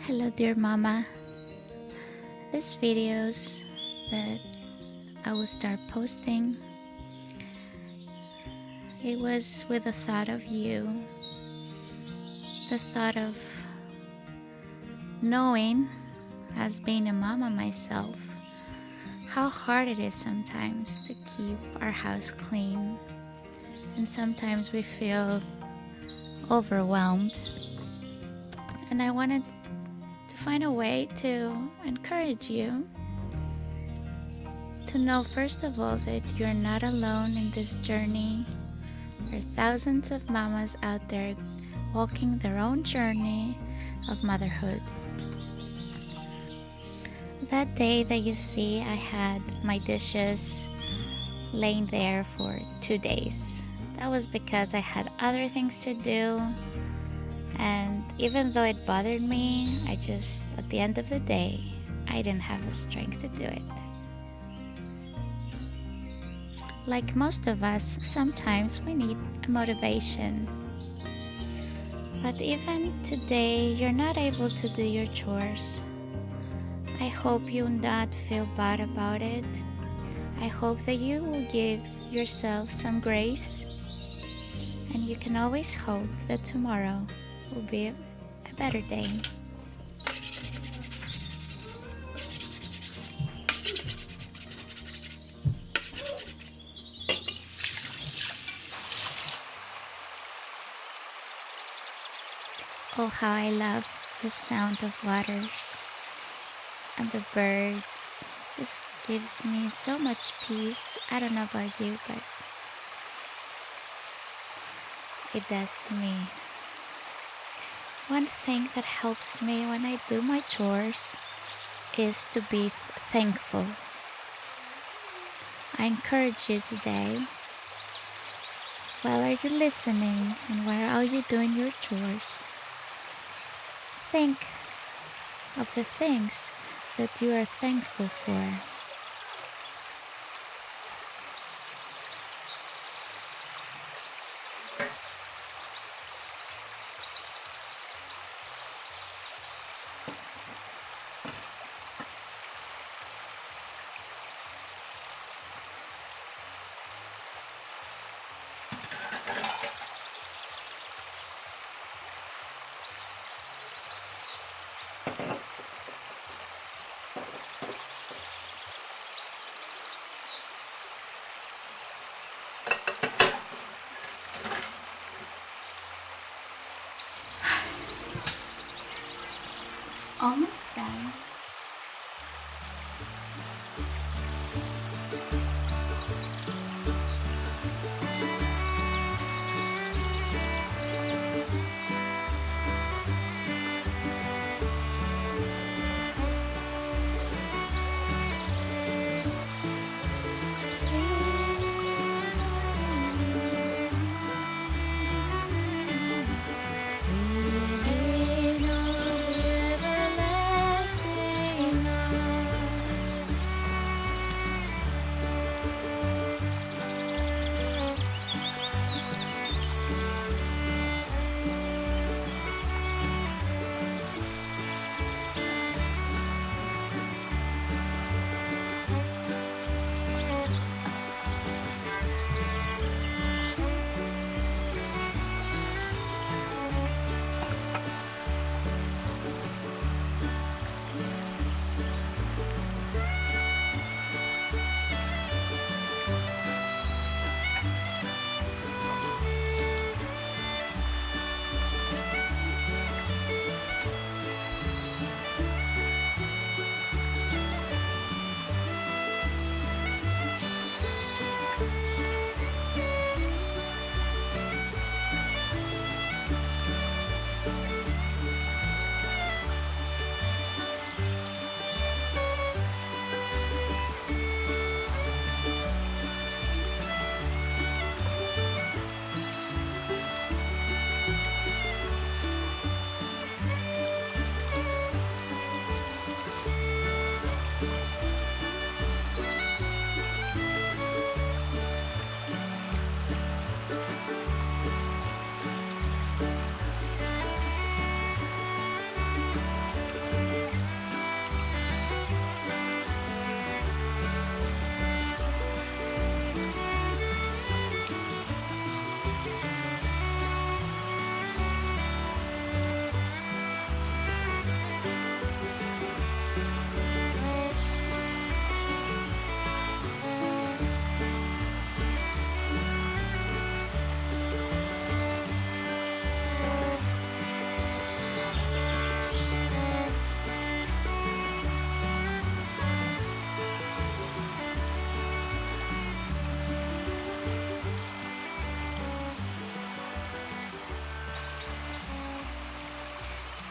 Hello, dear mama. These videos that I will start posting, it was with the thought of you, the thought of knowing, as being a mama myself, how hard it is sometimes to keep our house clean. And sometimes we feel overwhelmed. And I wanted to find a way to encourage you to know, first of all, that you're not alone in this journey. There are thousands of mamas out there walking their own journey of motherhood. That day that you see, I had my dishes laying there for 2 days. That was because I had other things to do, and even though it bothered me, at the end of the day, I didn't have the strength to do it. Like most of us, sometimes we need a motivation. But even today, you're not able to do your chores. I hope you not feel bad about it. I hope that you will give yourself some grace, and you can always hope that tomorrow will be a better day. Oh, how I love the sound of waters and the birds. Just gives me so much peace. I don't know about you, but it does to me. One thing that helps me when I do my chores is to be thankful. I encourage you today, while are you listening and while are you doing your chores, think of the things that you are thankful for. Almost done.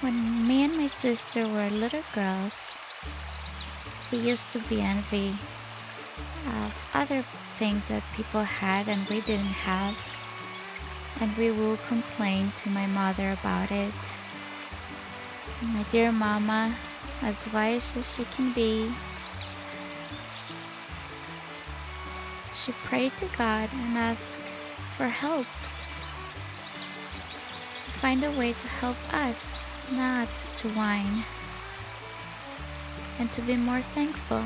When me and my sister were little girls, we used to be envy of other things that people had and we didn't have, and we will complain to my mother about it. My dear mama, as wise as she can be, she prayed to God and asked for help, to find a way to help us, not to whine, and to be more thankful.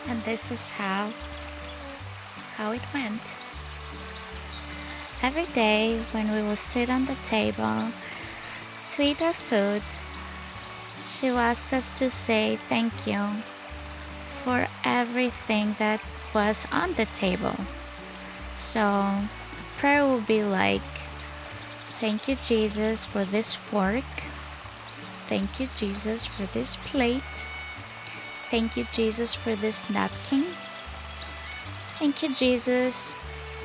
And this is how it went. Every day when we will sit on the table to eat our food, she will ask us to say thank you for everything that was on the table. So prayer will be like, thank you, Jesus, for this fork. Thank you, Jesus, for this plate. Thank you, Jesus, for this napkin. Thank you, Jesus,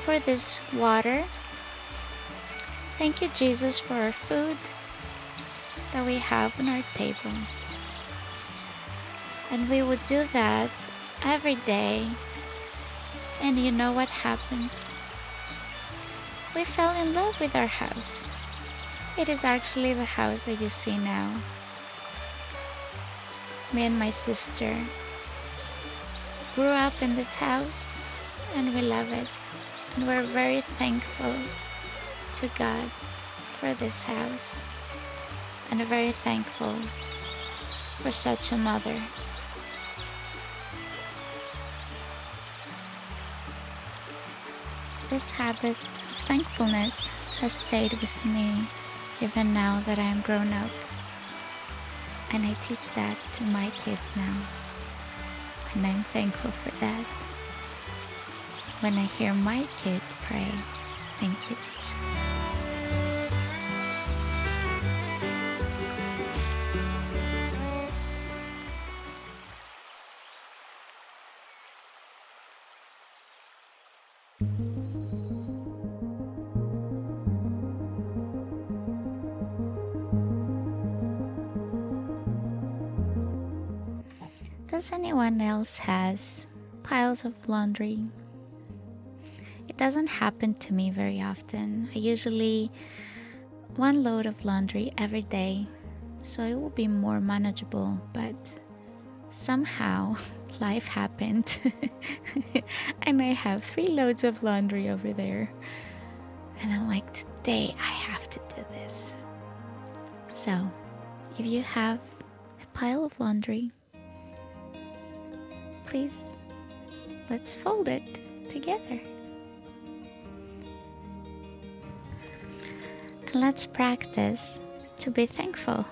for this water. Thank you, Jesus, for our food that we have on our table. And we would do that every day. And you know what happened? We fell in love with our house. It is actually the house that you see now. Me and my sister grew up in this house and we love it. And we're very thankful to God for this house and very thankful for such a mother. This habit of thankfulness has stayed with me even now that I am grown up. And I teach that to my kids now. And I'm thankful for that. When I hear my kid pray, thank you, Jesus. Does anyone else has piles of laundry? It doesn't happen to me very often. I usually one load of laundry every day, so it will be more manageable, but somehow life happened and I have 3 loads of laundry over there. And I'm like, today I have to do this. So, if you have a pile of laundry, please, let's fold it together. And let's practice to be thankful.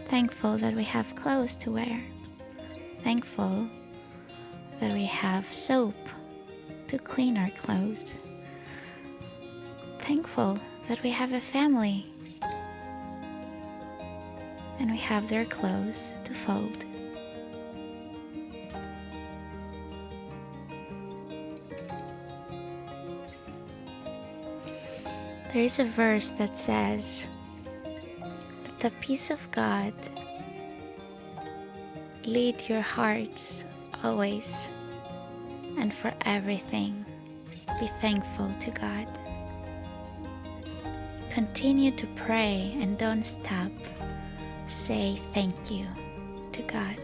Thankful that we have clothes to wear. Thankful that we have soap to clean our clothes. Thankful that we have a family and we have their clothes to fold. There is a verse that says that the peace of God lead your hearts always, and for everything be thankful to God. Continue to pray and don't stop. Say thank you to God.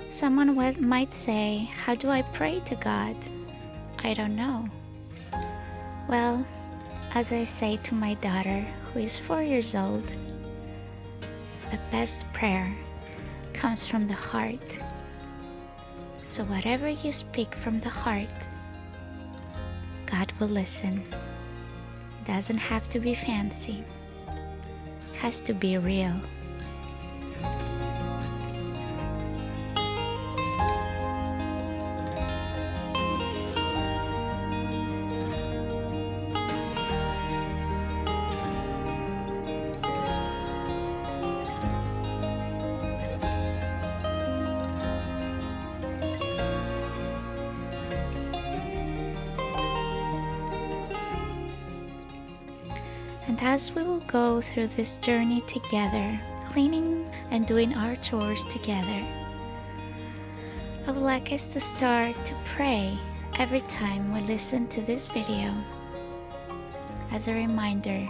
Someone might say, how do I pray to God? I don't know. Well, as I say to my daughter, who is 4 years old, the best prayer comes from the heart. So whatever you speak from the heart, God will listen. Doesn't have to be fancy. Has to be real. as we will go through this journey together, cleaning and doing our chores together, I would like us to start to pray every time we listen to this video. As a reminder,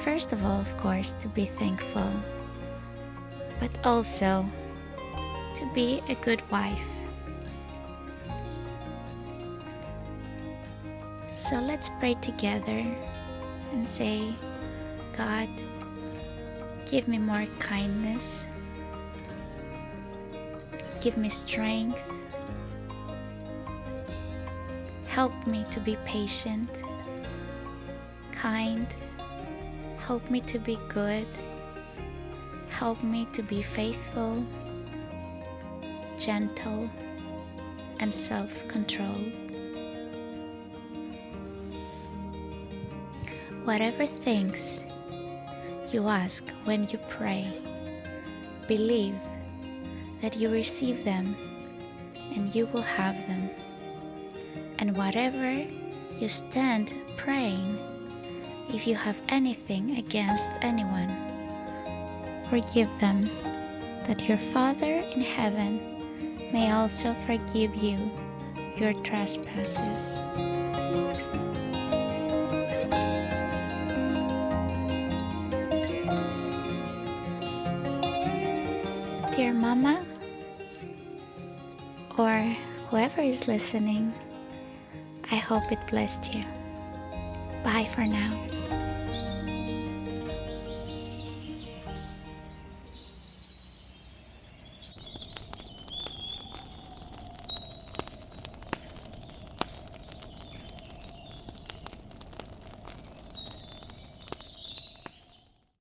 first of all, of course, to be thankful, but also to be a good wife. So let's pray together and say, God, give me more kindness, give me strength, help me to be patient, kind, help me to be good, help me to be faithful, gentle, and self-controlled. Whatever things you ask when you pray, believe that you receive them and you will have them. And whatever you stand praying, if you have anything against anyone, forgive them, that your Father in heaven may also forgive you your trespasses. Dear Mama, or whoever is listening, I hope it blessed you. Bye for now.